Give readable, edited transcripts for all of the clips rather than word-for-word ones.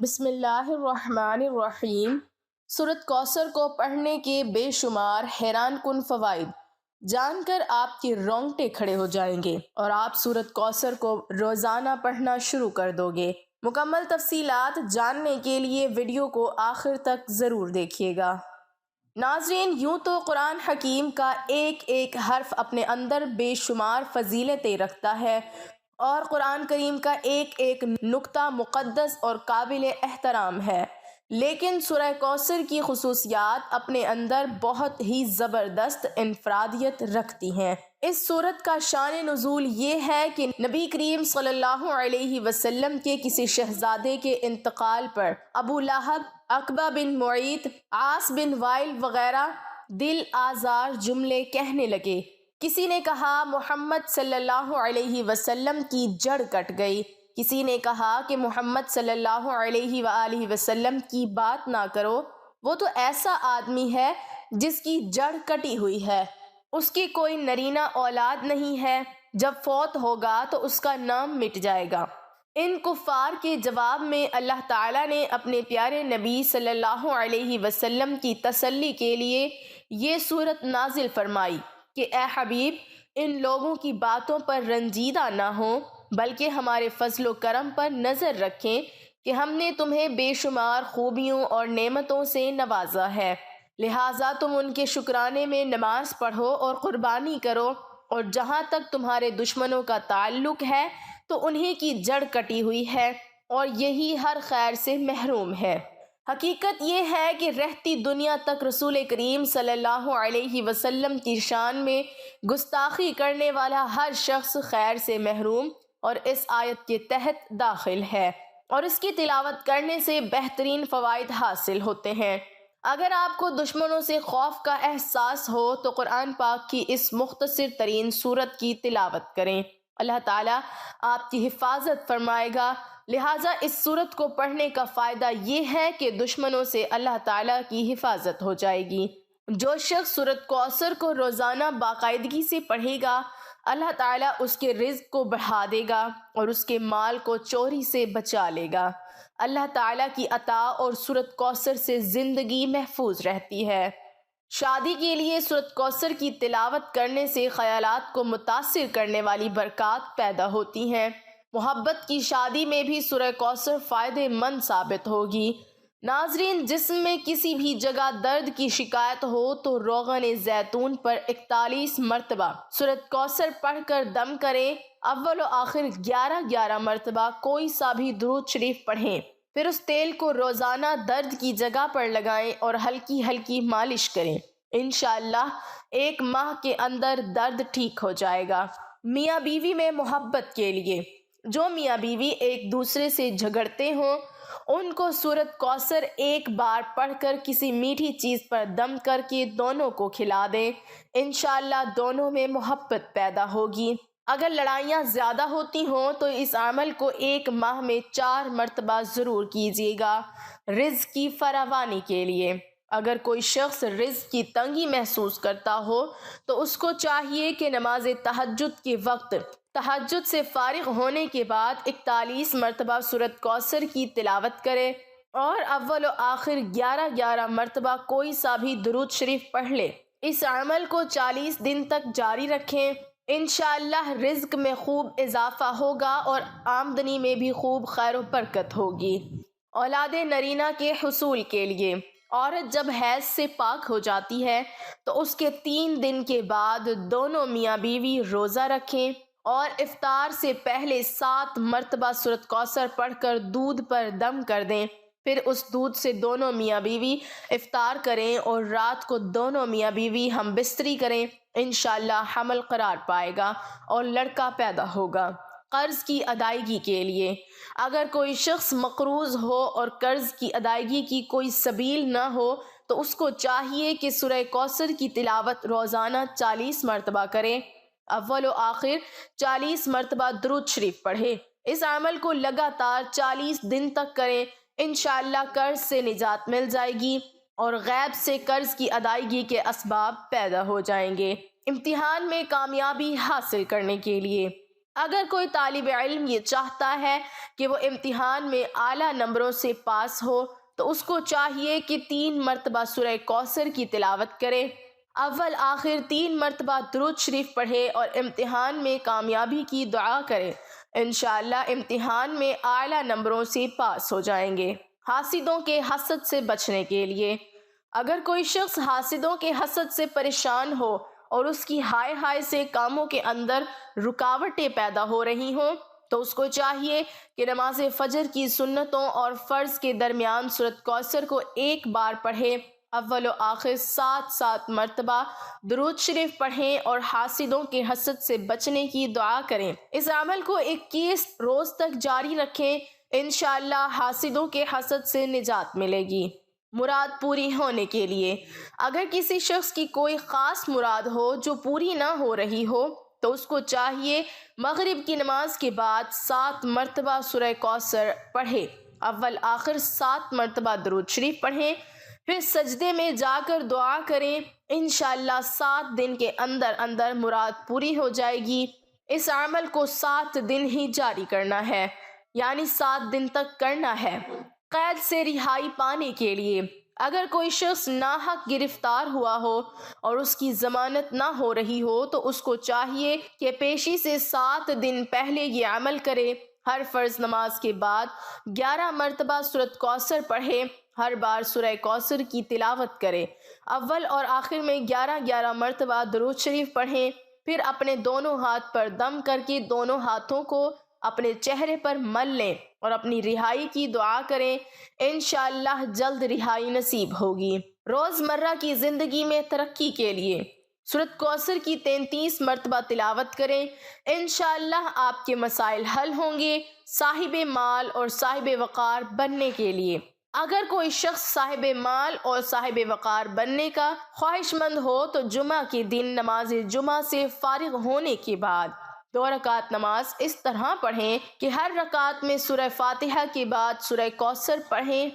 بسم اللہ الرحمن الرحیم۔ سورۃ کوثر کو پڑھنے کے بے شمار حیران کن فوائد جان کر آپ کے رونگٹے کھڑے ہو جائیں گے اور آپ سورۃ کوثر کو روزانہ پڑھنا شروع کر دو گے۔ مکمل تفصیلات جاننے کے لیے ویڈیو کو آخر تک ضرور دیکھیے گا۔ ناظرین، یوں تو قرآن حکیم کا ایک ایک حرف اپنے اندر بے شمار فضیلتیں رکھتا ہے اور قرآن کریم کا ایک ایک نقطہ مقدس اور قابل احترام ہے، لیکن سورہ کوثر کی خصوصیات اپنے اندر بہت ہی زبردست انفرادیت رکھتی ہیں۔ اس سورت کا شان نزول یہ ہے کہ نبی کریم صلی اللہ علیہ وسلم کے کسی شہزادے کے انتقال پر ابو لہب، عقبہ بن معیط، عاص بن وائل وغیرہ دل آزار جملے کہنے لگے۔ کسی نے کہا محمد صلی اللہ علیہ وسلم کی جڑ کٹ گئی، کسی نے کہا کہ محمد صلی اللہ علیہ وآلہ وسلم کی بات نہ کرو، وہ تو ایسا آدمی ہے جس کی جڑ کٹی ہوئی ہے، اس کی کوئی نرینہ اولاد نہیں ہے، جب فوت ہوگا تو اس کا نام مٹ جائے گا۔ ان کفار کے جواب میں اللہ تعالیٰ نے اپنے پیارے نبی صلی اللہ علیہ وسلم کی تسلی کے لیے یہ سورت نازل فرمائی کہ اے حبیب، ان لوگوں کی باتوں پر رنجیدہ نہ ہوں، بلکہ ہمارے فضل و کرم پر نظر رکھیں کہ ہم نے تمہیں بے شمار خوبیوں اور نعمتوں سے نوازا ہے، لہٰذا تم ان کے شکرانے میں نماز پڑھو اور قربانی کرو، اور جہاں تک تمہارے دشمنوں کا تعلق ہے تو انہی کی جڑ کٹی ہوئی ہے اور یہی ہر خیر سے محروم ہے۔ حقیقت یہ ہے کہ رہتی دنیا تک رسول کریم صلی اللہ علیہ وسلم کی شان میں گستاخی کرنے والا ہر شخص خیر سے محروم اور اس آیت کے تحت داخل ہے، اور اس کی تلاوت کرنے سے بہترین فوائد حاصل ہوتے ہیں۔ اگر آپ کو دشمنوں سے خوف کا احساس ہو تو قرآن پاک کی اس مختصر ترین سورت کی تلاوت کریں، اللہ تعالیٰ آپ کی حفاظت فرمائے گا۔ لہٰذا اس سورت کو پڑھنے کا فائدہ یہ ہے کہ دشمنوں سے اللہ تعالیٰ کی حفاظت ہو جائے گی۔ جو شخص سورت کوثر کو روزانہ باقاعدگی سے پڑھے گا، اللہ تعالیٰ اس کے رزق کو بڑھا دے گا اور اس کے مال کو چوری سے بچا لے گا۔ اللہ تعالیٰ کی عطا اور سورت کوثر سے زندگی محفوظ رہتی ہے۔ شادی کے لیے سورت کوثر کی تلاوت کرنے سے خیالات کو متاثر کرنے والی برکات پیدا ہوتی ہیں۔ محبت کی شادی میں بھی سورہ کوثر فائدہ مند ثابت ہوگی۔ ناظرین، جسم میں کسی بھی جگہ درد کی شکایت ہو تو روغن زیتون پر 41 مرتبہ سورۃ کوثر پڑھ کر دم کریں، اول و آخر 11 مرتبہ کوئی سا بھی درود شریف پڑھیں، پھر اس تیل کو روزانہ درد کی جگہ پر لگائیں اور ہلکی ہلکی مالش کریں، انشاءاللہ 1 ماہ کے اندر درد ٹھیک ہو جائے گا۔ میاں بیوی میں محبت کے لیے جو میاں بیوی ایک دوسرے سے جھگڑتے ہوں، ان کو سورۃ کوثر ایک بار پڑھ کر کسی میٹھی چیز پر دم کر کے دونوں کو کھلا دیں، انشاءاللہ دونوں میں محبت پیدا ہوگی۔ اگر لڑائیاں زیادہ ہوتی ہوں تو اس عمل کو 1 ماہ میں 4 مرتبہ ضرور کیجیے گا، رزق کی فراوانی کے لیے۔ اگر کوئی شخص رزق کی تنگی محسوس کرتا ہو تو اس کو چاہیے کہ نماز تہجد کے وقت تہجد سے فارغ ہونے کے بعد 41 مرتبہ سورۃ کوثر کی تلاوت کرے اور اول و آخر 11 مرتبہ کوئی سا بھی درود شریف پڑھ لے۔ اس عمل کو 40 دن تک جاری رکھیں، انشاءاللہ رزق میں خوب اضافہ ہوگا اور آمدنی میں بھی خوب خیر و برکت ہوگی۔ اولاد نرینہ کے حصول کے لیے عورت جب حیض سے پاک ہو جاتی ہے تو اس کے 3 دن کے بعد دونوں میاں بیوی روزہ رکھیں اور افطار سے پہلے 7 مرتبہ سورۃ کوثر پڑھ کر دودھ پر دم کر دیں، پھر اس دودھ سے دونوں میاں بیوی افطار کریں اور رات کو دونوں میاں بیوی ہم بستری کریں، انشاءاللہ حمل قرار پائے گا اور لڑکا پیدا ہوگا۔ قرض کی ادائیگی کے لیے اگر کوئی شخص مقروض ہو اور قرض کی ادائیگی کی کوئی سبیل نہ ہو تو اس کو چاہیے کہ سورہ کوثر کی تلاوت روزانہ 40 مرتبہ کرے، اول و آخر 40 مرتبہ درود شریف پڑھے۔ اس عمل کو لگاتار 40 دن تک کریں، انشاءاللہ قرض سے نجات مل جائے گی اور غیب سے قرض کی ادائیگی کے اسباب پیدا ہو جائیں گے۔ امتحان میں کامیابی حاصل کرنے کے لیے اگر کوئی طالب علم یہ چاہتا ہے کہ وہ امتحان میں اعلیٰ نمبروں سے پاس ہو تو اس کو چاہیے کہ 3 مرتبہ سورہ کوثر کی تلاوت کرے، اول آخر 3 مرتبہ درود شریف پڑھے اور امتحان میں کامیابی کی دعا کرے۔ انشاءاللہ امتحان میں اعلیٰ نمبروں سے پاس ہو جائیں گے۔ حاسدوں کے حسد سے بچنے کے لیے، اگر کوئی شخص حاسدوں کے حسد سے پریشان ہو اور اس کی ہائے ہائے سے کاموں کے اندر رکاوٹیں پیدا ہو رہی ہوں تو اس کو چاہیے کہ نماز فجر کی سنتوں اور فرض کے درمیان سورۃ کوثر کو 1 بار پڑھے، اول و آخر 7 مرتبہ درود شریف پڑھیں اور حاسدوں کے حسد سے بچنے کی دعا کریں۔ اس عمل کو 21 روز تک جاری رکھیں، انشاءاللہ حاسدوں کے حسد سے نجات ملے گی۔ مراد پوری ہونے کے لیے، اگر کسی شخص کی کوئی خاص مراد ہو جو پوری نہ ہو رہی ہو تو اس کو چاہیے مغرب کی نماز کے بعد 7 مرتبہ سورہ کوثر پڑھے، اول آخر 7 مرتبہ درود شریف پڑھیں، پھر سجدے میں جا کر دعا کریں، انشاءاللہ 7 دن کے اندر اندر مراد پوری ہو جائے گی۔ اس عمل کو 7 دن ہی جاری کرنا ہے، یعنی 7 دن تک کرنا ہے۔ قید سے رہائی پانے کے لیے، اگر کوئی شخص ناحق گرفتار ہوا ہو اور اس کی ضمانت نہ ہو رہی ہو تو اس کو چاہیے کہ پیشی سے 7 دن پہلے یہ عمل کرے، ہر فرض نماز کے بعد 11 مرتبہ سورۃ کوثر پڑھے، ہر بار سورہ کوثر کی تلاوت کرے، اول اور آخر میں 11 مرتبہ درود شریف پڑھیں، پھر اپنے دونوں ہاتھ پر دم کر کے دونوں ہاتھوں کو اپنے چہرے پر مل لیں اور اپنی رہائی کی دعا کریں، انشاءاللہ جلد رہائی نصیب ہوگی۔ روزمرہ کی زندگی میں ترقی کے لیے سورۃ کوثر کی 33 مرتبہ تلاوت کریں، انشاءاللہ آپ کے مسائل حل ہوں گے۔ صاحب مال اور صاحب وقار بننے کے لیے، اگر کوئی شخص صاحب مال اور صاحب وقار بننے کا خواہش مند ہو تو جمعہ کے دن نماز جمعہ سے فارغ ہونے کے بعد 2 رکعت نماز اس طرح پڑھیں کہ ہر رکعت میں سورہ فاتحہ کے بعد سورہ کوثر پڑھیں،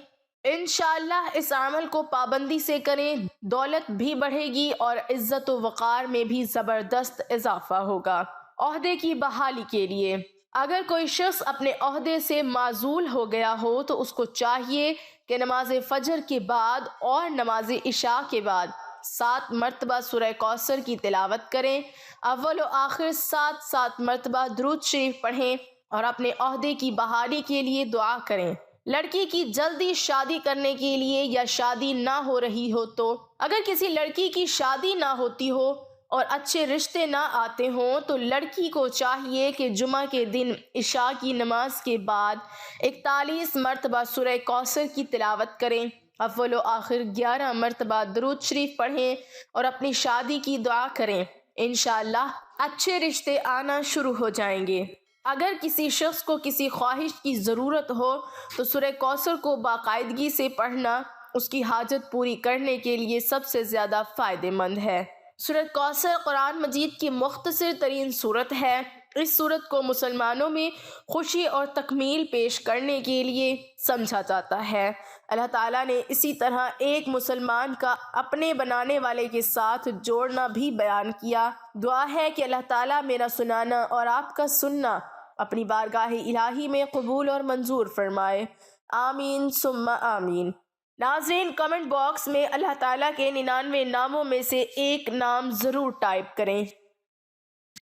انشاءاللہ اس عمل کو پابندی سے کریں، دولت بھی بڑھے گی اور عزت و وقار میں بھی زبردست اضافہ ہوگا۔ عہدے کی بحالی کے لیے، اگر کوئی شخص اپنے عہدے سے معزول ہو گیا ہو تو اس کو چاہیے کہ نماز فجر کے بعد اور نماز عشاء کے بعد 7 مرتبہ سورہ کوثر کی تلاوت کریں، اول و آخر 7 مرتبہ درود شریف پڑھیں اور اپنے عہدے کی بحالی کے لیے دعا کریں۔ لڑکی کی جلدی شادی کرنے کے لیے یا شادی نہ ہو رہی ہو تو، اگر کسی لڑکی کی شادی نہ ہوتی ہو اور اچھے رشتے نہ آتے ہوں تو لڑکی کو چاہیے کہ جمعہ کے دن عشاء کی نماز کے بعد 41 مرتبہ سورہ کوثر کی تلاوت کریں، اول و آخر 11 مرتبہ درود شریف پڑھیں اور اپنی شادی کی دعا کریں، انشاءاللہ اچھے رشتے آنا شروع ہو جائیں گے۔ اگر کسی شخص کو کسی خواہش کی ضرورت ہو تو سورہ کوثر کو باقاعدگی سے پڑھنا اس کی حاجت پوری کرنے کے لیے سب سے زیادہ فائدہ مند ہے۔ سورۃ کوثر قرآن مجید کی مختصر ترین سورت ہے۔ اس سورت کو مسلمانوں میں خوشی اور تکمیل پیش کرنے کے لیے سمجھا جاتا ہے۔ اللہ تعالیٰ نے اسی طرح ایک مسلمان کا اپنے بنانے والے کے ساتھ جوڑنا بھی بیان کیا۔ دعا ہے کہ اللہ تعالیٰ میرا سنانا اور آپ کا سننا اپنی بارگاہ الہی میں قبول اور منظور فرمائے، آمین ثم آمین۔ ناظرین، کمنٹ باکس میں اللہ تعالیٰ کے 99 ناموں میں سے ایک نام ضرور ٹائپ کریں۔